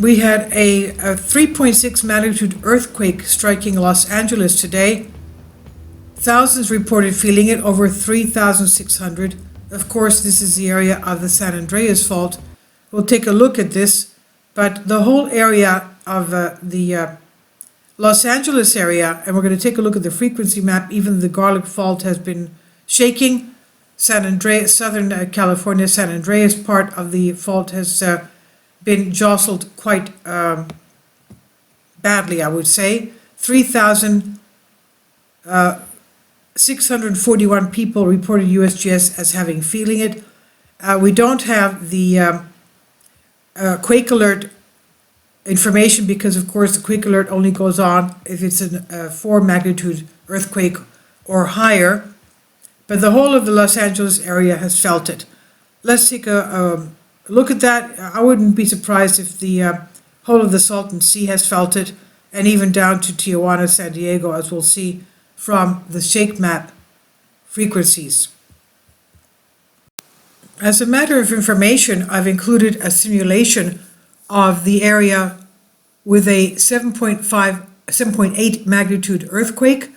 We had a 3.6 magnitude earthquake striking Los Angeles today. Thousands reported feeling it, over 3,600. Of course, this is the area of the San Andreas fault. We'll take a look at this, but the whole area of the Los Angeles area, and we're going to take a look at the frequency map. Even the Golet fault has been shaking. San Andreas, Southern California, San Andreas part of the fault has been jostled quite badly, I would say. 3,641 people reported USGS as having feeling it. We don't have the quake alert information because, of course, the quake alert only goes on if it's a 4 magnitude earthquake or higher. But the whole of the Los Angeles area has felt it. Let's take a look at that. I wouldn't be surprised if the whole of the Salton Sea has felt it, and even down to Tijuana, San Diego, as we'll see from the shake map frequencies. As a matter of information, I've included a simulation of the area with a 7.8 magnitude earthquake.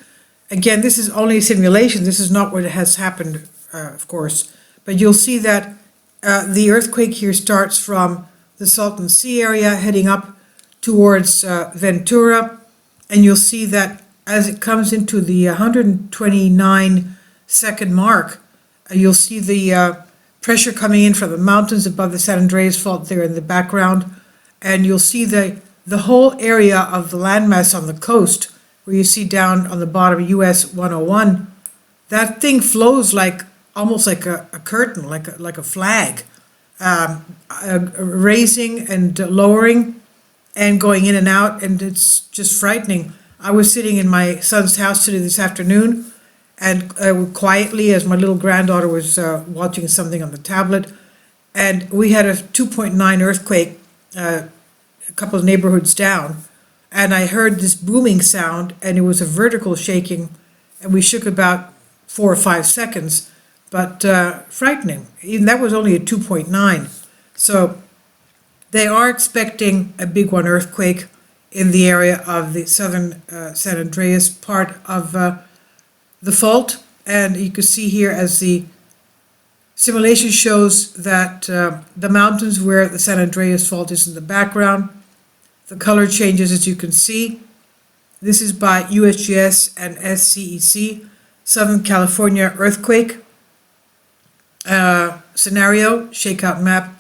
Again, this is only a simulation. This is not what has happened, of course. But you'll see that the earthquake here starts from the Salton Sea area heading up towards Ventura. And you'll see that as it comes into the 129-second mark, you'll see the pressure coming in from the mountains above the San Andreas fault there in the background. And you'll see the whole area of the landmass on the coast, where you see down on the bottom US 101, that thing flows like almost like a curtain, like a flag, raising and lowering and going in and out, and it's just frightening. I was sitting in my son's house today this afternoon, and quietly as my little granddaughter was watching something on the tablet, and we had a 2.9 earthquake a couple of neighborhoods down, and I heard this booming sound, and it was a vertical shaking, and we shook about 4 or 5 seconds, but frightening. Even that was only a 2.9. So they are expecting a big one earthquake in the area of the southern San Andreas part of the fault. And you can see here as the simulation shows that the mountains where the San Andreas fault is in the background, the color changes as you can see. This is by USGS and SCEC, Southern California earthquake scenario, ShakeOut map.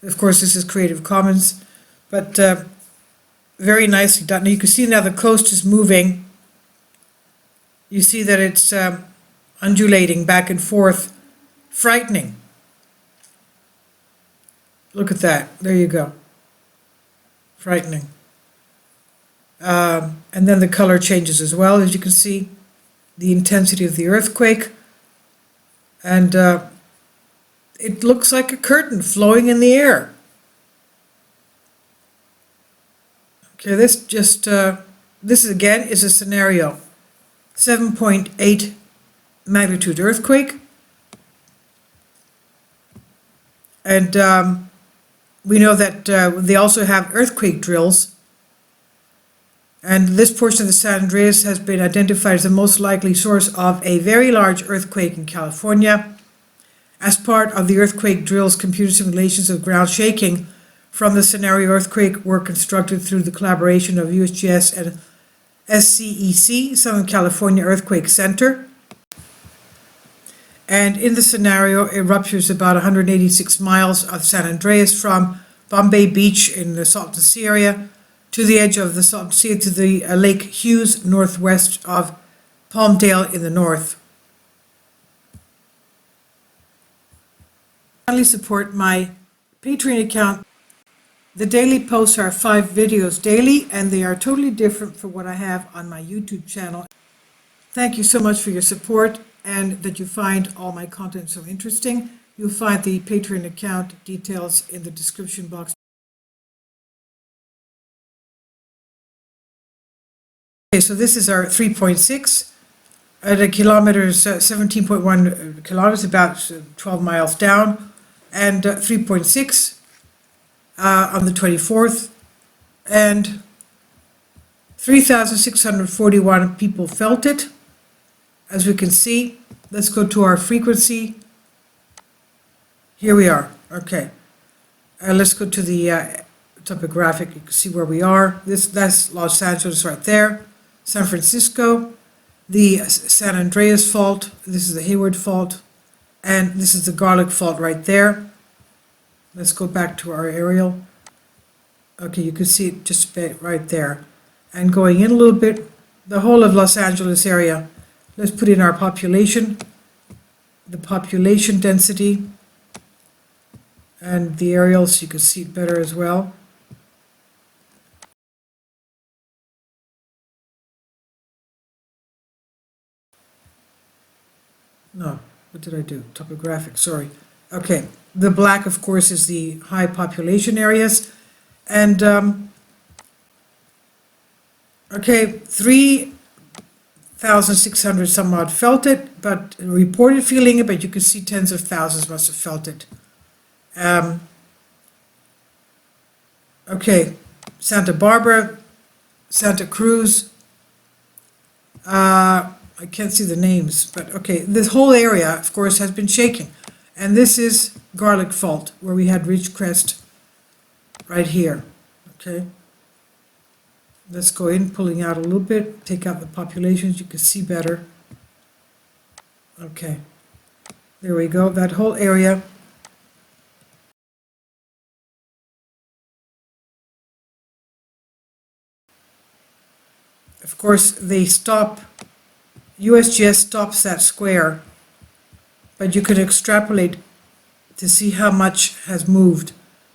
Of course, this is Creative Commons, but very nicely done. Now you can see now the coast is moving. You see that it's undulating back and forth, frightening. Look at that. There you go. Frightening. And then the color changes as well, as you can see, the intensity of the earthquake. And it looks like a curtain flowing in the air. Okay, this again is a scenario. 7.8 magnitude earthquake. And we know that they also have earthquake drills. And this portion of the San Andreas has been identified as the most likely source of a very large earthquake in California. As part of the earthquake drills, computer simulations of ground shaking from the scenario earthquake were constructed through the collaboration of USGS and SCEC, Southern California Earthquake Center. And in the scenario, it ruptures about 186 miles of San Andreas from Bombay Beach in the Salton Sea area to the edge of the Salton Sea to the Lake Hughes northwest of Palmdale in the north. Kindly support my Patreon account. The daily posts are 5 videos daily, and they are totally different from what I have on my YouTube channel. Thank you so much for your support and that you find all my content so interesting. You'll find the Patreon account details in the description box. Okay, so this is our 3.6 at a kilometers, 17.1 kilometers, about 12 miles down, and 3.6 on the 24th, and 3,641 people felt it. As we can see, let's go to our frequency. Here we are, okay. Let's go to the topographic, you can see where we are. That's Los Angeles right there, San Francisco, the San Andreas fault, this is the Hayward fault, and this is the Garlic fault right there. Let's go back to our aerial. Okay, you can see it just right there. And going in a little bit, the whole of Los Angeles area. Let's put in our population, the population density, and the aerial so you can see it better as well. No, what did I do? Topographic, sorry. Okay, the black, of course, is the high population areas. And, okay, 3,600 some odd felt it, but reported feeling it, but you can see tens of thousands must have felt it. Okay, Santa Barbara, Santa Cruz, I can't see the names, but okay, this whole area, of course, has been shaken. And this is Garlic Fault, where we had Ridge Crest right here, okay? Let's go in, pulling out a little bit, take out the populations, you can see better. Okay, there we go, that whole area. Of course, they stop, USGS stops that square, but you could extrapolate to see how much has moved.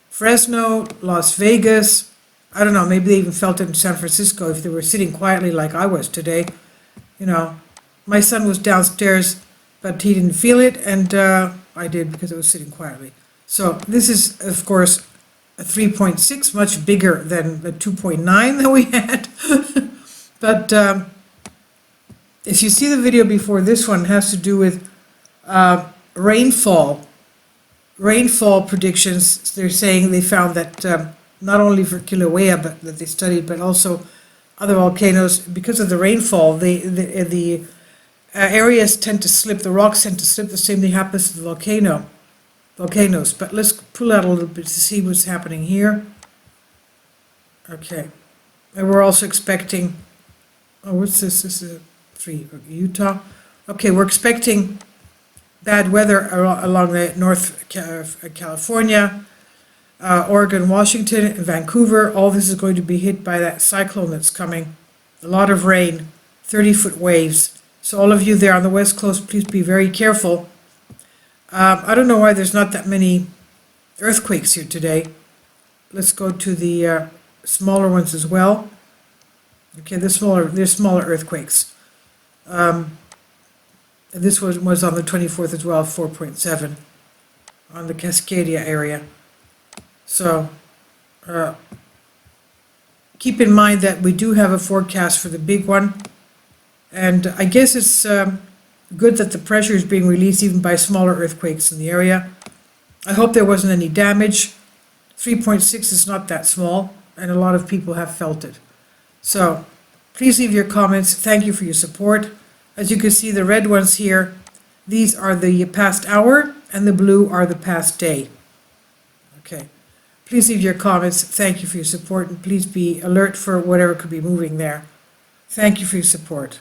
Fresno, Las Vegas, I don't know, maybe they even felt it in San Francisco if they were sitting quietly like I was today. You know, my son was downstairs, but he didn't feel it, and I did because I was sitting quietly. So this is, of course, a 3.6, much bigger than the 2.9 that we had. But if you see the video before this one, it has to do with rainfall predictions. They're saying they found that not only for Kilauea, but that they studied, but also other volcanoes, because of the rainfall, the areas tend to slip, the rocks tend to slip. The same thing happens to the volcanoes. But let's pull out a little bit to see what's happening here. Okay, and we're also expecting, oh, what's this? This is 3, Utah. Okay, we're expecting bad weather along the North California, Oregon, Washington, and Vancouver. All this is going to be hit by that cyclone that's coming. A lot of rain, 30-foot waves. So all of you there on the West Coast, please be very careful. I don't know why there's not that many earthquakes here today. Let's go to the smaller ones as well. Okay, there's smaller earthquakes. This was on the 24th as well, 4.7 on the Cascadia area. So keep in mind that we do have a forecast for the big one. And I guess it's good that the pressure is being released even by smaller earthquakes in the area. I hope there wasn't any damage. 3.6 is not that small, and a lot of people have felt it. So please leave your comments. Thank you for your support. As you can see, the red ones here, these are the past hour, and the blue are the past day. Okay. Please leave your comments. Thank you for your support, and please be alert for whatever could be moving there. Thank you for your support.